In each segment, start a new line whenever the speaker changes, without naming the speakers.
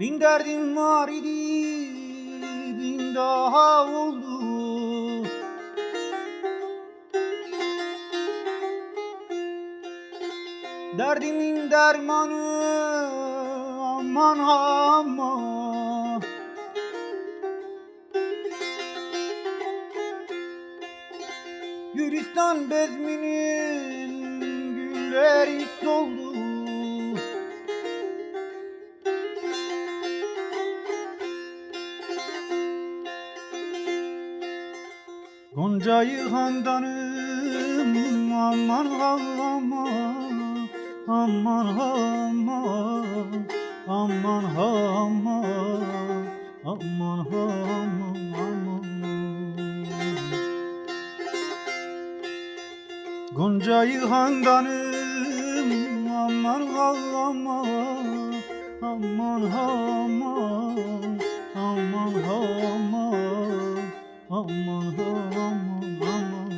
Bin derdim var idi, bin daha oldu. Derdimin dermanı aman aman. Gülistan bezminin gülleri soldu. Goncayı handanım aman aman. Aman aman. Aman aman. Aman aman aman. Goncayı handanım aman aman. Aman aman. Aman aman. Aman aman aman.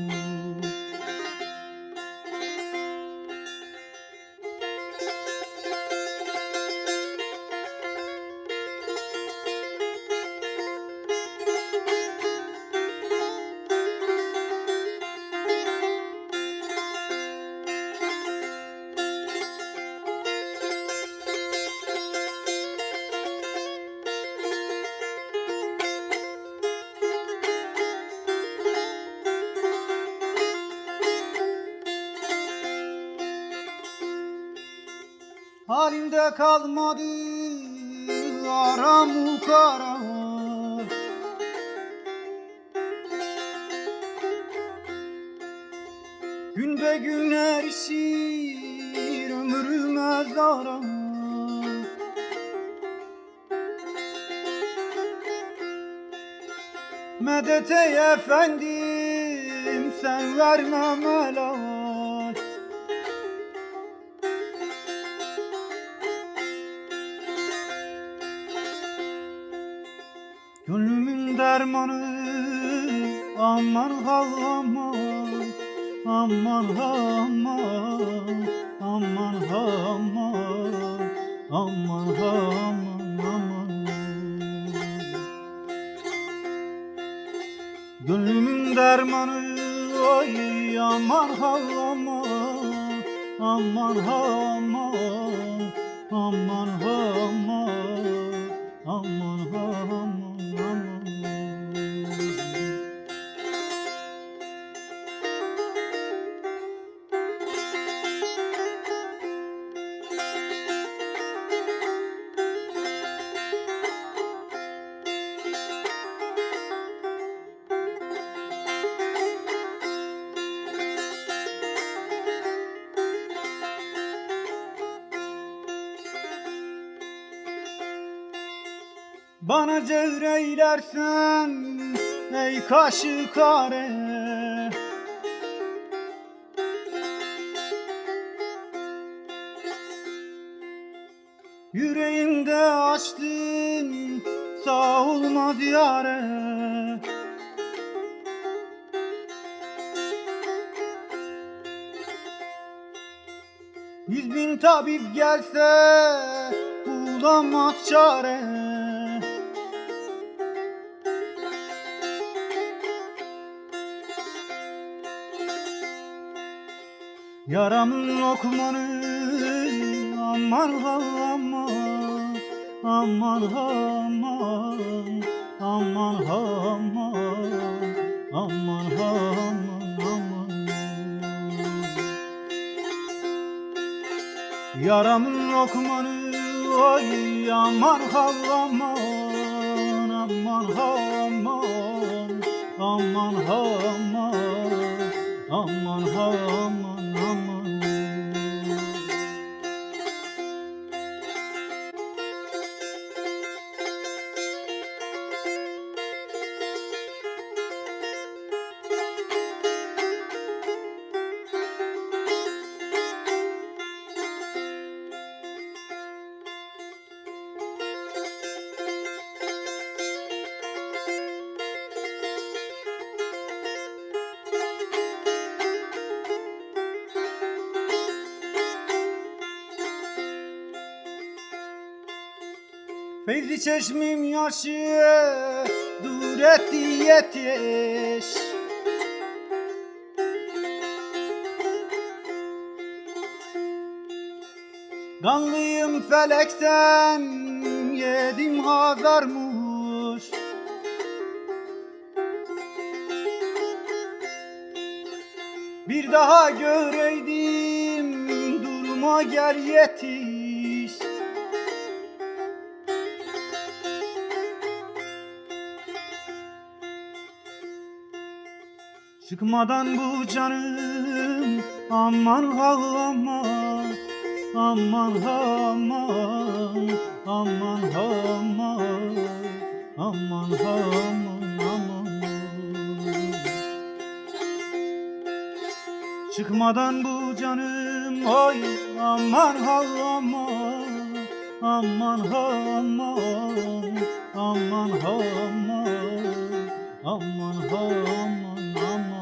Halimde kalmadı aram ukara. Gün be gün erişir ömrüme zara. Medet ey efendim sen verme melal. Gönlümün dermanı aman aman. Aman aman. Aman aman. Aman aman aman. Gönlümün dermanı oy aman aman. Aman aman. Aman aman. Aman aman. Bana cevreylersen ey kaşı kare. Yüreğimde açtın sağ olmaz yare. Yüz bin tabip gelse bulamaz çare. Yaramın lokmanı aman aman. Aman aman. Aman aman. Aman aman aman. Yaramın lokmanı oy aman aman. Aman aman. Aman aman. Aman aman aman. Feyzi çeşmim yaşı dur etti yetiş. Kanlıyım felekten yedim hazarmış. Bir daha göreydim durma gel yetiş. Çıkmadan bu canım aman ha aman, aman ha aman, aman ha aman, aman ha aman, aman. Çıkmadan bu canım oy aman ha aman, aman ha aman, aman ha aman, aman ha aman, aman.